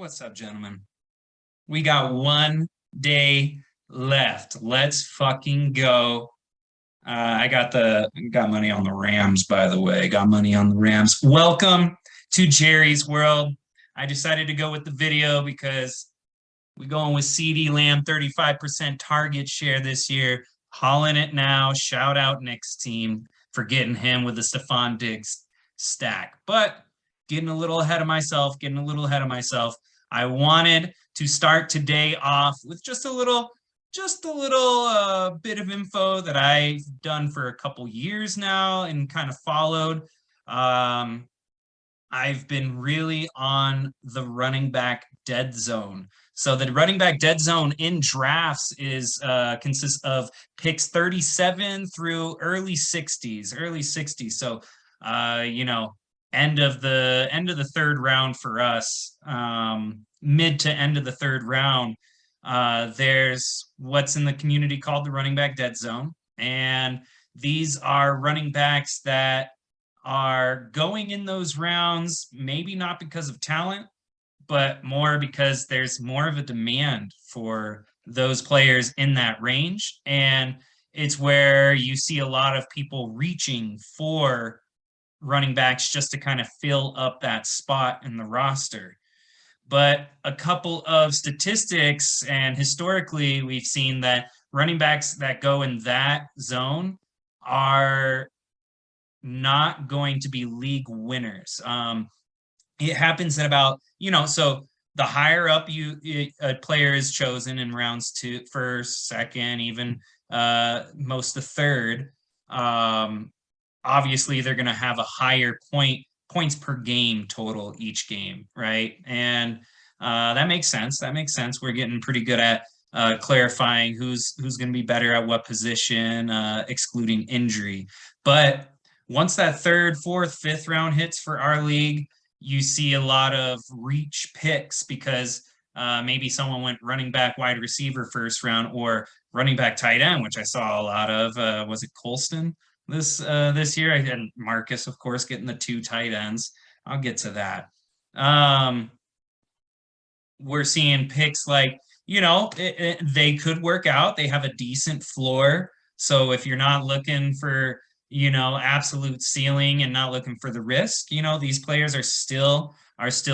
What's up, gentlemen? We got 1 day left. Let's fucking go. I got money on the Rams, by the way. Got money on the Rams. Welcome to Jerry's World. I decided to go with the video because we're going with CD Lamb, 35% target share this year. Hauling it now. Shout out Nick's team for getting him with the Stephon Diggs stack. But getting a little ahead of myself. I wanted to start today off with just a little bit of info that I've done for a couple years now and kind of followed. Um, I've been really on the running back dead zone. So the running back dead zone in drafts is consists of picks 37 through early 60s. So end of the third round for us, mid to end of the third round. There's what's in the community called the running back dead zone, and these are running backs that are going in those rounds, maybe not because of talent, but more because there's more of a demand for those players in that range. And it's where you see a lot of people reaching for running backs just to kind of fill up that spot in the roster. But a couple of statistics, and historically, we've seen that running backs that go in that zone are not going to be league winners. It happens at about, so the higher up a player is chosen in rounds two, first, second, even most the third, obviously they're going to have a higher points per game total each game, right? And that makes sense. We're getting pretty good at clarifying who's going to be better at what position, excluding injury. But once that third, fourth, fifth round hits for our league, you see a lot of reach picks because maybe someone went running back, wide receiver first round, or running back, tight end, which I saw a lot of. Was it Colston this year? And Marcus, of course, getting the 2 tight ends. I'll get to that. We're seeing picks like, they could work out. They have a decent floor. So if you're not looking for, absolute ceiling and not looking for the risk, these players are still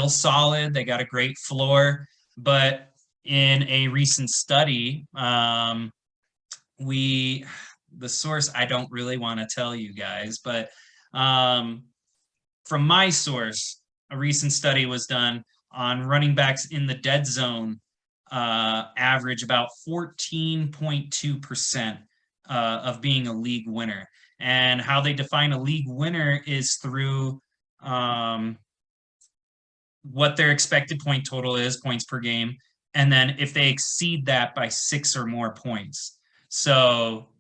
solid. They got a great floor. But in a recent study, the source I don't really want to tell you guys, but from my source, a recent study was done on running backs in the dead zone, average about 14.2% of being a league winner. And how they define a league winner is through what their expected point total is, points per game, and then if they exceed that by 6 or more points. So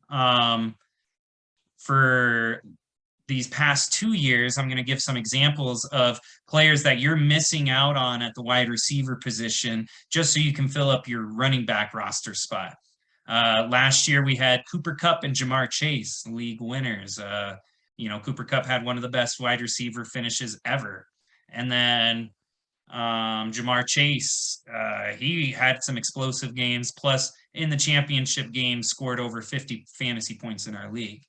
for these past 2 years, I'm going to give some examples of players that you're missing out on at the wide receiver position, just so you can fill up your running back roster spot. Last year, we had Cooper Kupp and Ja'Marr Chase, league winners. Cooper Kupp had one of the best wide receiver finishes ever. And then Ja'Marr Chase, he had some explosive games, plus in the championship game scored over 50 fantasy points in our league.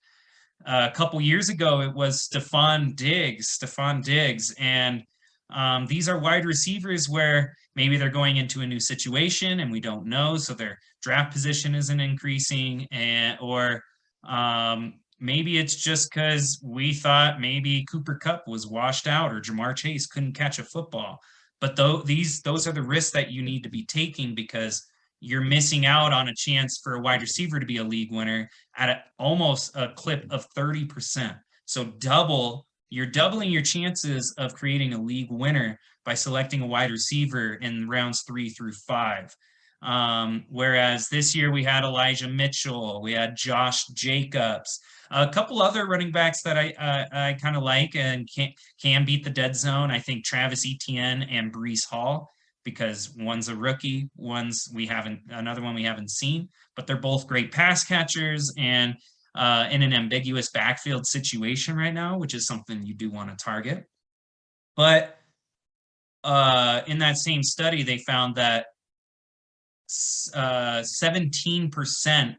A couple years ago, it was Stephon Diggs, and these are wide receivers where maybe they're going into a new situation and we don't know, so their draft position isn't increasing, or maybe it's just because we thought maybe Cooper Kupp was washed out or Ja'Marr Chase couldn't catch a football. But those are the risks that you need to be taking, because you're missing out on a chance for a wide receiver to be a league winner at almost a clip of 30%. So you're doubling your chances of creating a league winner by selecting a wide receiver in rounds 3 through 5. Whereas this year we had Elijah Mitchell, we had Josh Jacobs, a couple other running backs that I kind of like and can beat the dead zone. I think Travis Etienne and Breece Hall, because one's a rookie, another one we haven't seen, but they're both great pass catchers and in an ambiguous backfield situation right now, which is something you do want to target. But in that same study, they found that 17%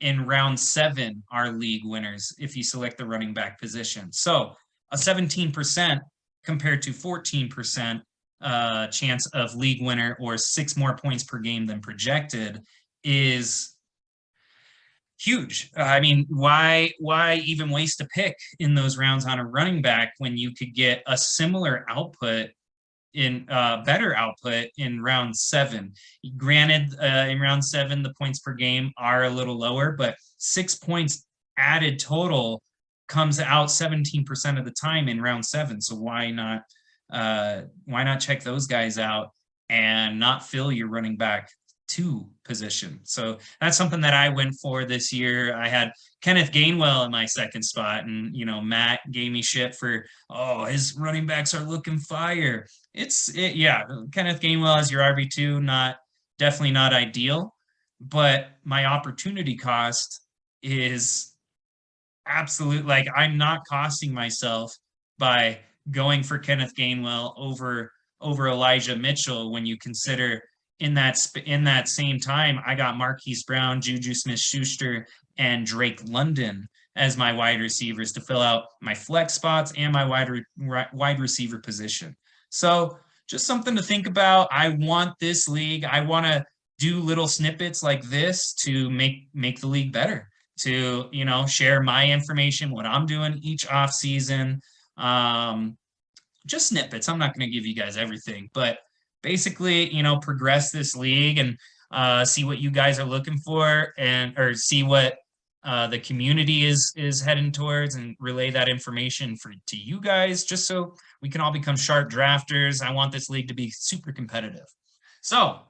in round 7 are league winners if you select the running back position. So a 17% compared to 14% chance of league winner, or 6 more points per game than projected, is huge. I mean, why even waste a pick in those rounds on a running back when you could get a similar output in better output in round 7? Granted, in round 7, the points per game are a little lower, but 6 points added total comes out 17% of the time in round 7. So why not check those guys out and not fill your running back 2 position? So that's something that I went for this year. I had Kenneth Gainwell in my second spot, and Matt gave me shit for, oh, his running backs are looking fire. Yeah, Kenneth Gainwell as your RB2, definitely not ideal, but my opportunity cost is absolute. Like, I'm not costing myself by going for Kenneth Gainwell over Elijah Mitchell, when you consider in that same time I got Marquise Brown, Juju Smith-Schuster, and Drake London as my wide receivers to fill out my flex spots and my wide receiver position. So just something to think about. I want this league. I want to do little snippets like this to make the league better, to share my information, what I'm doing each off season. Just snippets. I'm not going to give you guys everything, but basically, progress this league and see what you guys are looking for, or see what the community is heading towards, and relay that information to you guys, just so we can all become sharp drafters. I want this league to be super competitive. So